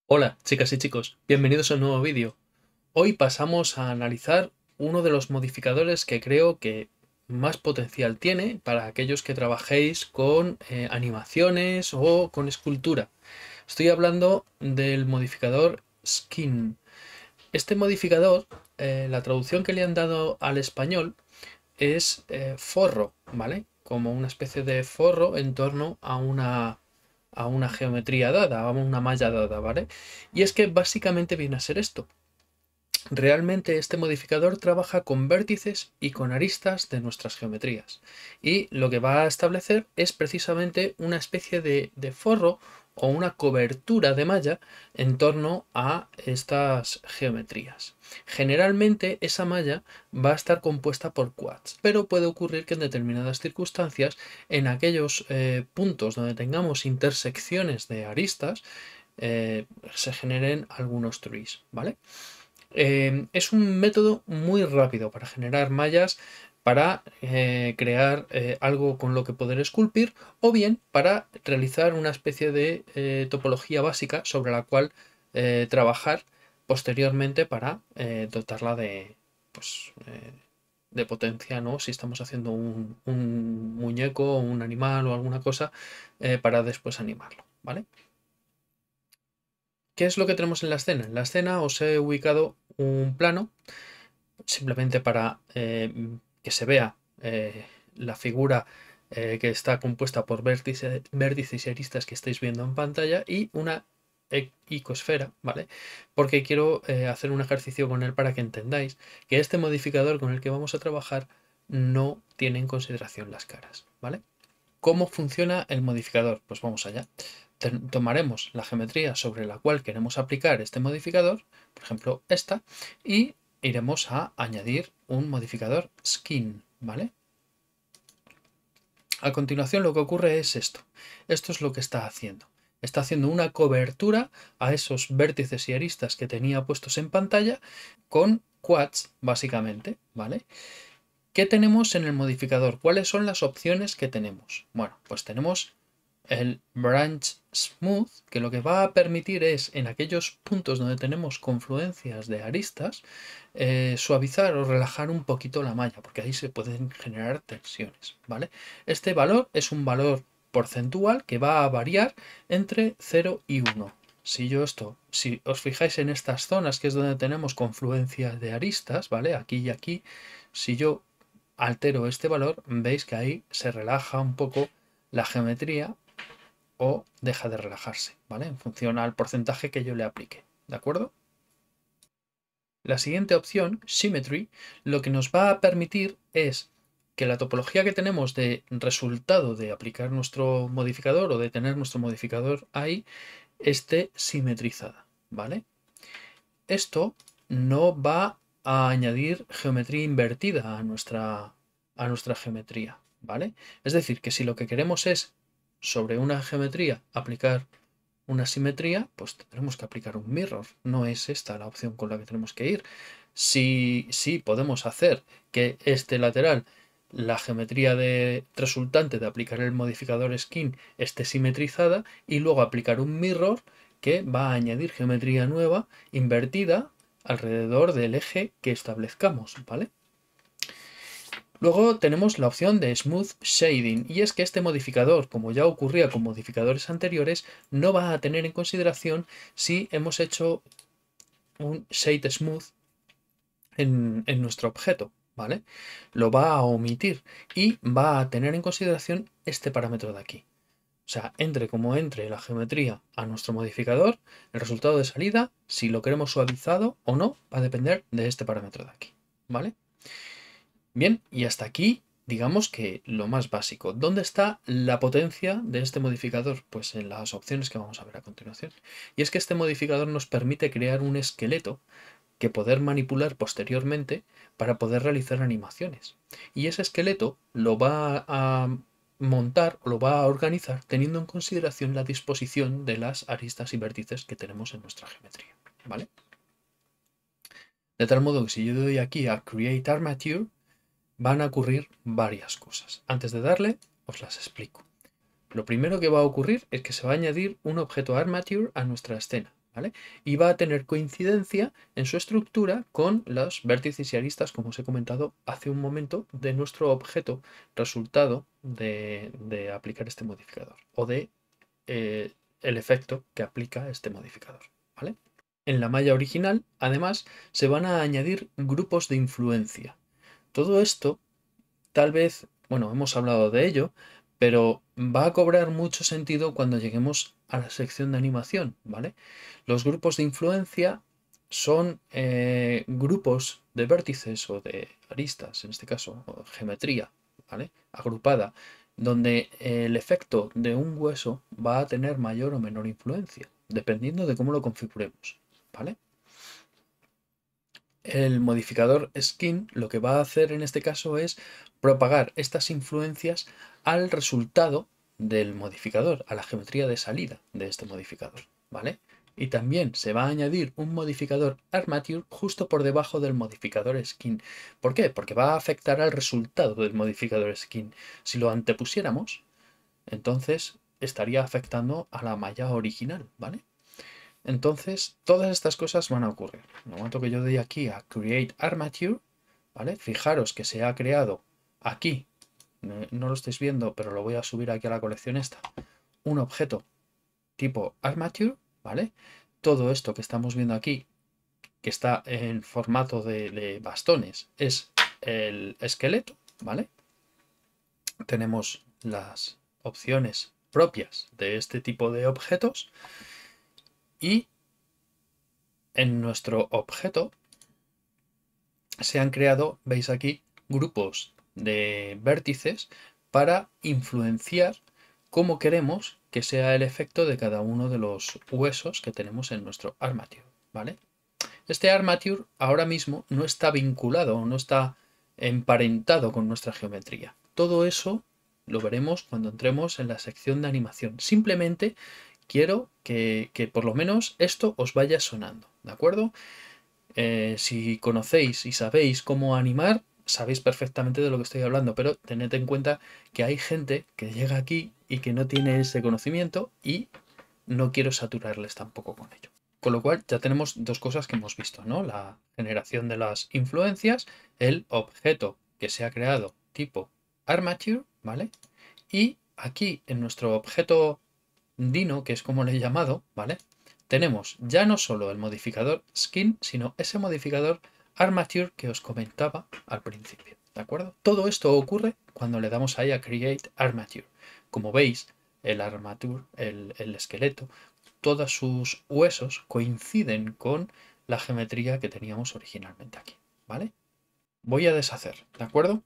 Hola chicas y chicos, bienvenidos a un nuevo vídeo. Hoy pasamos a analizar uno de los modificadores que creo que más potencial tiene para aquellos que trabajéis con animaciones o con escultura. Estoy hablando del modificador Skin. Este modificador, la traducción que le han dado al español es forro, ¿vale? Como una especie de forro en torno a una geometría dada, a una malla dada, ¿vale? Y es que básicamente viene a ser esto. Realmente este modificador trabaja con vértices y con aristas de nuestras geometrías. Y lo que va a establecer es precisamente una especie de forro o una cobertura de malla en torno a estas geometrías. Generalmente esa malla va a estar compuesta por quads, pero puede ocurrir que en determinadas circunstancias, en aquellos puntos donde tengamos intersecciones de aristas, se generen algunos trees, ¿vale? Es un método muy rápido para generar mallas, para crear algo con lo que poder esculpir o bien para realizar una especie de topología básica sobre la cual trabajar posteriormente para dotarla de, pues, de potencia, ¿no? Si estamos haciendo un muñeco o un animal o alguna cosa para después animarlo, ¿vale? ¿Qué es lo que tenemos en la escena? En la escena os he ubicado un plano simplemente para que se vea la figura que está compuesta por vértices y aristas que estáis viendo en pantalla y una icosfera, ¿vale? Porque quiero hacer un ejercicio con él para que entendáis que este modificador con el que vamos a trabajar no tiene en consideración las caras, ¿vale? ¿Cómo funciona el modificador? Pues vamos allá. Tomaremos la geometría sobre la cual queremos aplicar este modificador, por ejemplo esta, y iremos a añadir un modificador skin, ¿vale? A continuación lo que ocurre es esto. Esto es lo que está haciendo. Está haciendo una cobertura a esos vértices y aristas que tenía puestos en pantalla con quads, básicamente, ¿vale? ¿Qué tenemos en el modificador? ¿Cuáles son las opciones que tenemos? Bueno, pues tenemos el Branch Smooth, que lo que va a permitir es, en aquellos puntos donde tenemos confluencias de aristas, suavizar o relajar un poquito la malla, porque ahí se pueden generar tensiones, ¿vale? Este valor es un valor porcentual que va a variar entre 0 y 1. Si os fijáis en estas zonas, que es donde tenemos confluencias de aristas, ¿vale? Aquí y aquí, si yo altero este valor, veis que ahí se relaja un poco la geometría o deja de relajarse, ¿vale? En función al porcentaje que yo le aplique, ¿de acuerdo? La siguiente opción, Symmetry, lo que nos va a permitir es que la topología que tenemos de resultado de aplicar nuestro modificador o de tener nuestro modificador ahí esté simetrizada, ¿vale? Esto no va a añadir geometría invertida a nuestra geometría, ¿vale? Es decir, que si lo que queremos es sobre una geometría aplicar una simetría, pues tendremos que aplicar un mirror. No es esta la opción con la que tenemos que ir. Si podemos hacer que este lateral, la geometría resultante de aplicar el modificador skin esté simetrizada y luego aplicar un mirror que va a añadir geometría nueva invertida alrededor del eje que establezcamos, ¿vale? Luego tenemos la opción de Smooth Shading, y es que este modificador, como ya ocurría con modificadores anteriores, no va a tener en consideración si hemos hecho un Shade Smooth en nuestro objeto, ¿vale? Lo va a omitir y va a tener en consideración este parámetro de aquí. O sea, entre como entre la geometría a nuestro modificador, el resultado de salida, si lo queremos suavizado o no, va a depender de este parámetro de aquí, ¿vale? Bien, y hasta aquí, digamos que lo más básico. ¿Dónde está la potencia de este modificador? Pues en las opciones que vamos a ver a continuación. Y es que este modificador nos permite crear un esqueleto que poder manipular posteriormente para poder realizar animaciones. Y ese esqueleto lo va a montar o lo va a organizar teniendo en consideración la disposición de las aristas y vértices que tenemos en nuestra geometría, ¿vale? De tal modo que si yo doy aquí a Create Armature, van a ocurrir varias cosas. Antes de darle, os las explico. Lo primero que va a ocurrir es que se va a añadir un objeto armature a nuestra escena, ¿vale? Y va a tener coincidencia en su estructura con los vértices y aristas, como os he comentado hace un momento, de nuestro objeto resultado de aplicar este modificador o de el efecto que aplica este modificador, ¿vale? En la malla original, además, se van a añadir grupos de influencia. Todo esto, tal vez, bueno, hemos hablado de ello, pero va a cobrar mucho sentido cuando lleguemos a la sección de animación, ¿vale? Los grupos de influencia son grupos de vértices o de aristas, en este caso, o geometría, ¿vale? Agrupada, donde el efecto de un hueso va a tener mayor o menor influencia, dependiendo de cómo lo configuremos, ¿vale? El modificador skin lo que va a hacer en este caso es propagar estas influencias al resultado del modificador, a la geometría de salida de este modificador, ¿vale? Y también se va a añadir un modificador armature justo por debajo del modificador skin. ¿Por qué? Porque va a afectar al resultado del modificador skin. Si lo antepusiéramos, entonces estaría afectando a la malla original, ¿vale? Entonces, todas estas cosas van a ocurrir. En el momento que yo doy aquí a Create Armature, ¿vale? Fijaros que se ha creado aquí, no lo estáis viendo, pero lo voy a subir aquí a la colección esta, un objeto tipo Armature, ¿vale? Todo esto que estamos viendo aquí, que está en formato de bastones, es el esqueleto, ¿vale? Tenemos las opciones propias de este tipo de objetos y en nuestro objeto se han creado, veis aquí, grupos de vértices para influenciar cómo queremos que sea el efecto de cada uno de los huesos que tenemos en nuestro armature, ¿vale? Este armature ahora mismo no está vinculado o no está emparentado con nuestra geometría. Todo eso lo veremos cuando entremos en la sección de animación. Simplemente quiero que por lo menos esto os vaya sonando, ¿de acuerdo? Si conocéis y sabéis cómo animar, sabéis perfectamente de lo que estoy hablando, pero tened en cuenta que hay gente que llega aquí y que no tiene ese conocimiento y no quiero saturarles tampoco con ello. Con lo cual ya tenemos dos cosas que hemos visto, ¿no? La generación de las influencias, el objeto que se ha creado tipo armature, ¿vale? Y aquí en nuestro objeto Dino, que es como le he llamado, ¿vale? Tenemos ya no solo el modificador skin, sino ese modificador armature que os comentaba al principio, ¿de acuerdo? Todo esto ocurre cuando le damos ahí a Create Armature. Como veis, el armature, el esqueleto, todos sus huesos coinciden con la geometría que teníamos originalmente aquí, ¿vale? Voy a deshacer, ¿de acuerdo?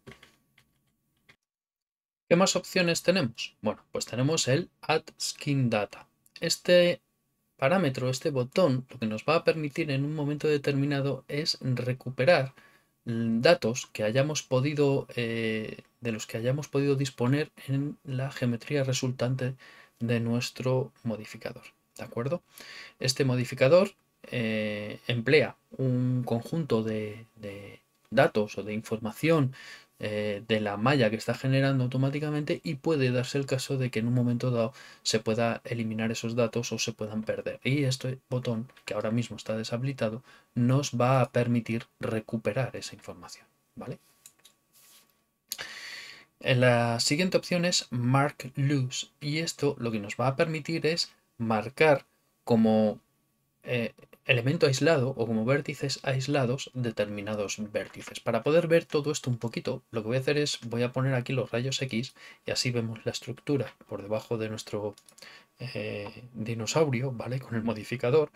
¿Qué más opciones tenemos? Bueno, pues tenemos el Add Skin Data. Este parámetro, este botón, lo que nos va a permitir en un momento determinado es recuperar datos que hayamos podido, de los que hayamos podido disponer en la geometría resultante de nuestro modificador. ¿De acuerdo? Este modificador emplea un conjunto de datos o de información de la malla que está generando automáticamente y puede darse el caso de que en un momento dado se pueda eliminar esos datos o se puedan perder. Y este botón, que ahora mismo está deshabilitado, nos va a permitir recuperar esa información, ¿vale? La siguiente opción es Mark Loose y esto lo que nos va a permitir es marcar como elemento aislado o como vértices aislados determinados vértices. Para poder ver todo esto un poquito, lo que voy a hacer es, voy a poner aquí los rayos X y así vemos la estructura por debajo de nuestro dinosaurio, ¿vale? Con el modificador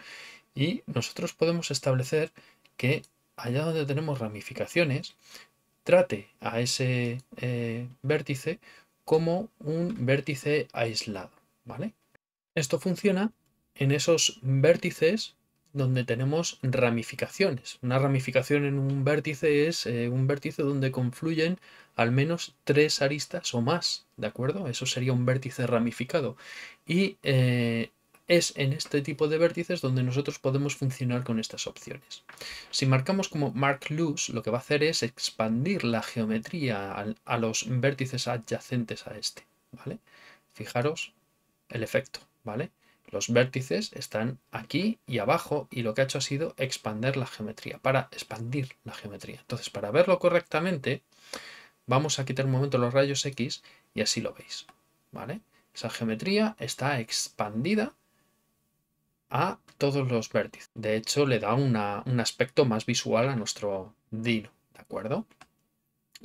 y nosotros podemos establecer que allá donde tenemos ramificaciones, trate a ese vértice como un vértice aislado, ¿vale? Esto funciona en esos vértices donde tenemos ramificaciones. Una ramificación en un vértice es un vértice donde confluyen al menos 3 aristas o más, ¿de acuerdo? Eso sería un vértice ramificado. Y es en este tipo de vértices donde nosotros podemos funcionar con estas opciones. Si marcamos como Mark Loose, lo que va a hacer es expandir la geometría a los vértices adyacentes a este, ¿vale? Fijaros el efecto, ¿vale? Los vértices están aquí y abajo y lo que ha hecho ha sido expandir la geometría, para expandir la geometría. Entonces, para verlo correctamente, vamos a quitar un momento los rayos X y así lo veis, ¿vale? Esa geometría está expandida a todos los vértices. De hecho, le da un aspecto más visual a nuestro dino, ¿de acuerdo?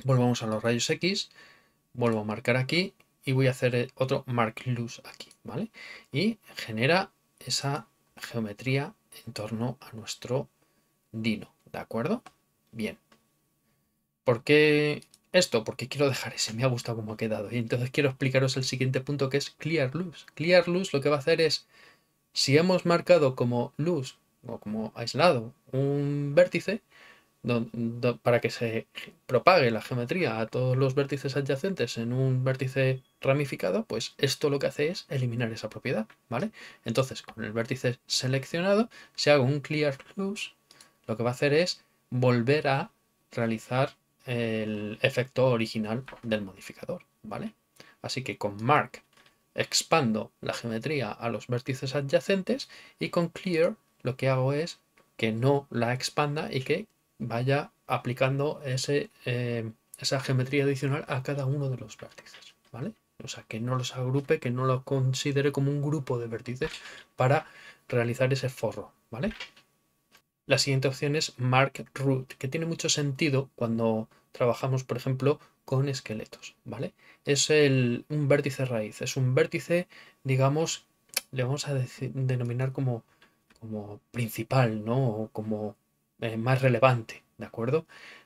Volvamos a los rayos X, vuelvo a marcar aquí y voy a hacer otro mark loose aquí, ¿vale? Y genera esa geometría en torno a nuestro dino, ¿de acuerdo? Bien. ¿Por qué esto? Porque quiero dejar ese, me ha gustado cómo ha quedado. Y entonces quiero explicaros el siguiente punto, que es clear loose. Clear loose lo que va a hacer es, si hemos marcado como loose o como aislado un vértice, para que se propague la geometría a todos los vértices adyacentes en un vértice ramificado, pues esto lo que hace es eliminar esa propiedad, ¿vale? Entonces, con el vértice seleccionado, si hago un clear loose, lo que va a hacer es volver a realizar el efecto original del modificador, ¿vale? Así que con mark expando la geometría a los vértices adyacentes y con clear lo que hago es que no la expanda y que vaya aplicando esa geometría adicional a cada uno de los vértices, ¿vale? O sea, que no los agrupe, que no lo considere como un grupo de vértices para realizar ese forro, ¿vale? La siguiente opción es Mark Root, que tiene mucho sentido cuando trabajamos, por ejemplo, con esqueletos, ¿vale? Es un vértice raíz, es un vértice, digamos, le vamos a denominar como principal, ¿no? O como más relevante, ¿de acuerdo?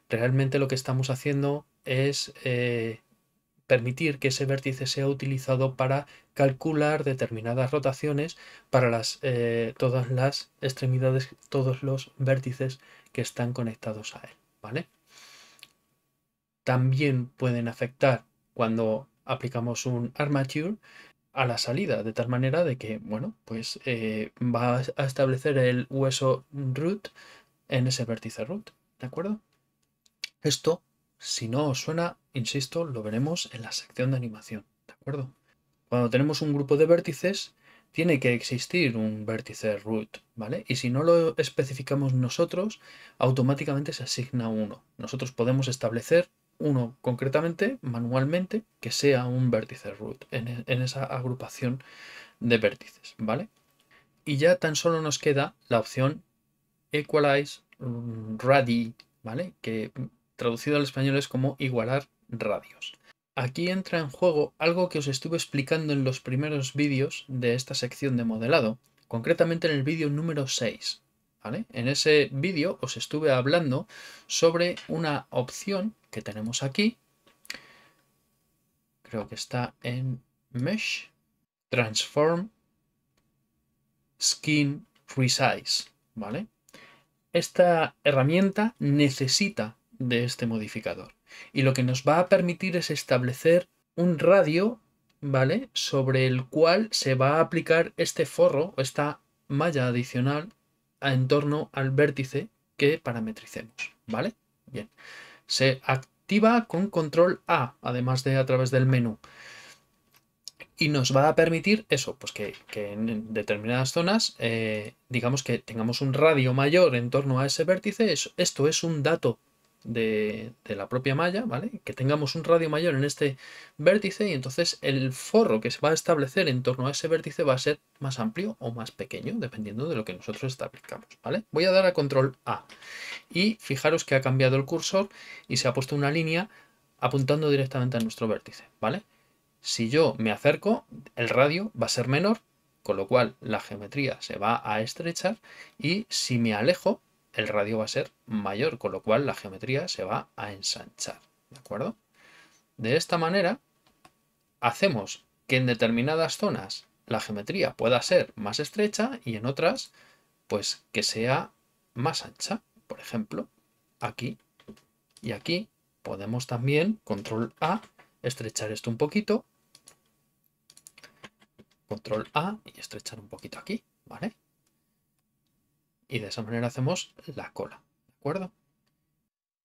Realmente lo que estamos haciendo es permitir que ese vértice sea utilizado para calcular determinadas rotaciones para todas las extremidades, todos los vértices que están conectados a él, ¿vale? También pueden afectar cuando aplicamos un armature a la salida, de tal manera de que, bueno, pues va a establecer el hueso root en ese vértice root, ¿de acuerdo? Esto, si no os suena, insisto, lo veremos en la sección de animación, ¿de acuerdo? Cuando tenemos un grupo de vértices, tiene que existir un vértice root, ¿vale? Y si no lo especificamos nosotros, automáticamente se asigna uno. Nosotros podemos establecer uno concretamente, manualmente, que sea un vértice root en esa agrupación de vértices, ¿vale? Y ya tan solo nos queda la opción equalize radii, ¿vale? Que traducido al español es como igualar radios. Aquí entra en juego algo que os estuve explicando en los primeros vídeos de esta sección de modelado, concretamente en el vídeo número 6. ¿Vale? En ese vídeo os estuve hablando sobre una opción que tenemos aquí, creo que está en Mesh, Transform Skin Resize, ¿vale? Esta herramienta necesita de este modificador y lo que nos va a permitir es establecer un radio, ¿vale? Sobre el cual se va a aplicar este forro o esta malla adicional en torno al vértice que parametricemos, ¿vale? Bien, se activa con control A, además de a través del menú. Y nos va a permitir eso, pues que en determinadas zonas, digamos que tengamos un radio mayor en torno a ese vértice. Esto es un dato de la propia malla, ¿vale? Que tengamos un radio mayor en este vértice y entonces el forro que se va a establecer en torno a ese vértice va a ser más amplio o más pequeño, dependiendo de lo que nosotros establezcamos, ¿vale? Voy a dar a control A y fijaros que ha cambiado el cursor y se ha puesto una línea apuntando directamente a nuestro vértice, ¿vale? Si yo me acerco, el radio va a ser menor, con lo cual la geometría se va a estrechar, y si me alejo, el radio va a ser mayor, con lo cual la geometría se va a ensanchar. ¿De acuerdo? De esta manera, hacemos que en determinadas zonas la geometría pueda ser más estrecha y en otras, pues que sea más ancha. Por ejemplo, aquí y aquí podemos también, control A, estrechar esto un poquito control A y estrechar un poquito aquí, ¿vale? Y de esa manera hacemos la cola, ¿de acuerdo?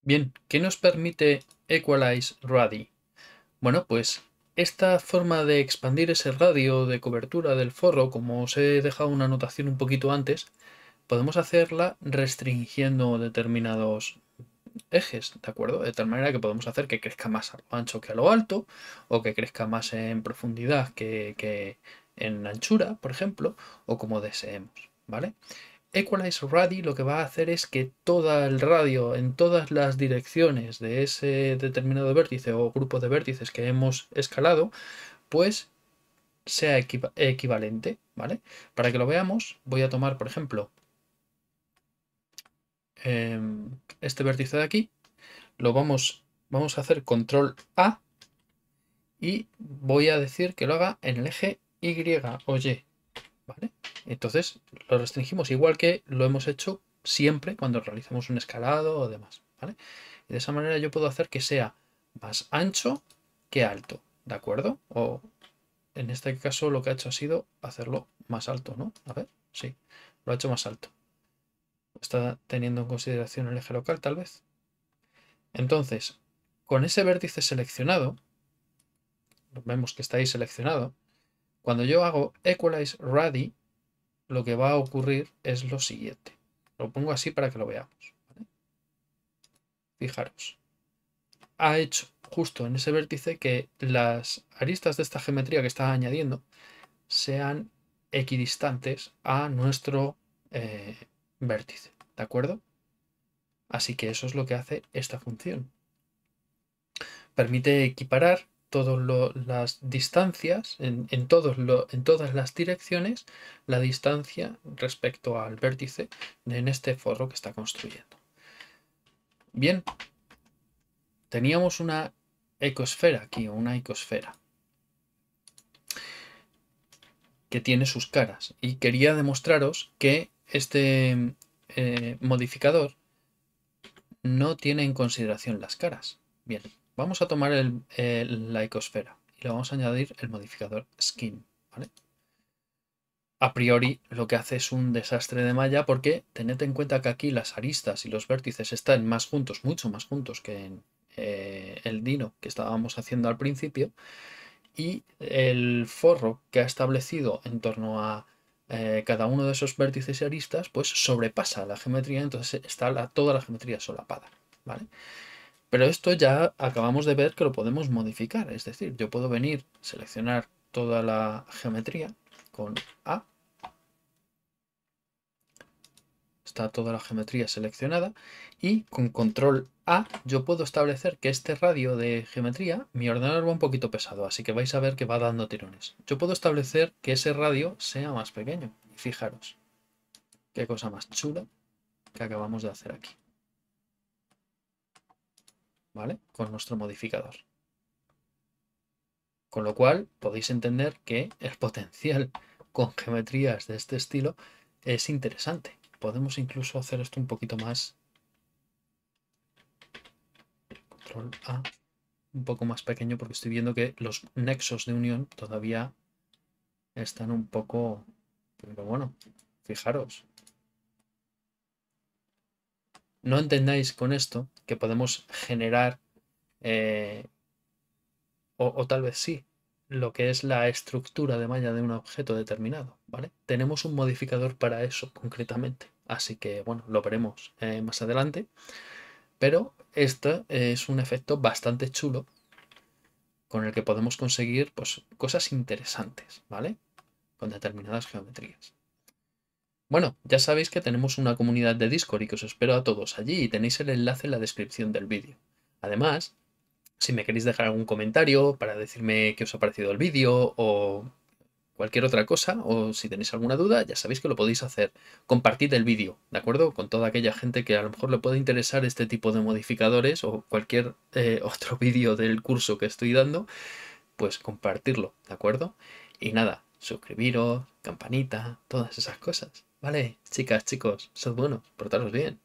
Bien, ¿qué nos permite Equalize Radi? Bueno, pues esta forma de expandir ese radio de cobertura del forro, como os he dejado una anotación un poquito antes, podemos hacerla restringiendo determinados ejes, ¿de acuerdo? De tal manera que podemos hacer que crezca más a lo ancho que a lo alto, o que crezca más en profundidad que en anchura, por ejemplo, o como deseemos, ¿vale? Equalize Radi lo que va a hacer es que todo el radio en todas las direcciones de ese determinado vértice o grupo de vértices que hemos escalado, pues sea equivalente, ¿vale? Para que lo veamos, voy a tomar, por ejemplo, este vértice de aquí, vamos a hacer control A y voy a decir que lo haga en el eje Y o Y, ¿vale? Entonces lo restringimos igual que lo hemos hecho siempre cuando realizamos un escalado o demás, ¿vale? Y de esa manera yo puedo hacer que sea más ancho que alto, ¿de acuerdo? O en este caso lo que ha hecho ha sido hacerlo más alto, ¿no? A ver, sí, lo ha hecho más alto. Está teniendo en consideración el eje local, tal vez. Entonces, con ese vértice seleccionado, vemos que está ahí seleccionado, cuando yo hago Equalize Radi, lo que va a ocurrir es lo siguiente. Lo pongo así para que lo veamos, ¿vale? Fijaros. Ha hecho justo en ese vértice que las aristas de esta geometría que está añadiendo sean equidistantes a nuestro vértice, ¿de acuerdo? Así que eso es lo que hace esta función. Permite equiparar todas las distancias en todas las direcciones, la distancia respecto al vértice en este forro que está construyendo. Bien, teníamos una ecosfera aquí, una icosfera, que tiene sus caras y quería demostraros que este modificador no tiene en consideración las caras. Bien, vamos a tomar la icosfera y le vamos a añadir el modificador skin, ¿vale? A priori lo que hace es un desastre de malla porque tened en cuenta que aquí las aristas y los vértices están más juntos, mucho más juntos que en el dino que estábamos haciendo al principio, y el forro que ha establecido en torno a cada uno de esos vértices y aristas pues sobrepasa la geometría, entonces está toda la geometría solapada, ¿vale? Pero esto ya acabamos de ver que lo podemos modificar, es decir, yo puedo venir, seleccionar toda la geometría con A, está toda la geometría seleccionada, y con control A yo puedo establecer que este radio de geometría, mi ordenador va un poquito pesado, así que vais a ver que va dando tirones. Yo puedo establecer que ese radio sea más pequeño, y fijaros, qué cosa más chula que acabamos de hacer aquí, ¿vale? Con nuestro modificador. Con lo cual podéis entender que el potencial con geometrías de este estilo es interesante. Podemos incluso hacer esto un poquito más. Control A. Un poco más pequeño porque estoy viendo que los nexos de unión todavía están un poco. Pero bueno, fijaros. No entendáis con esto que podemos generar, eh, o tal vez sí, lo que es la estructura de malla de un objeto determinado, ¿vale? Tenemos un modificador para eso concretamente, así que bueno, lo veremos más adelante, pero esto es un efecto bastante chulo con el que podemos conseguir pues, cosas interesantes, ¿vale? Con determinadas geometrías. Bueno, ya sabéis que tenemos una comunidad de Discord y que os espero a todos allí y tenéis el enlace en la descripción del vídeo. Además, si me queréis dejar algún comentario para decirme qué os ha parecido el vídeo o cualquier otra cosa, o si tenéis alguna duda, ya sabéis que lo podéis hacer. Compartid el vídeo, ¿de acuerdo? Con toda aquella gente que a lo mejor le puede interesar este tipo de modificadores o cualquier otro vídeo del curso que estoy dando, pues compartirlo, ¿de acuerdo? Y nada, suscribiros, campanita, todas esas cosas. ¿Vale? Chicas, chicos, sed buenos, portaros bien.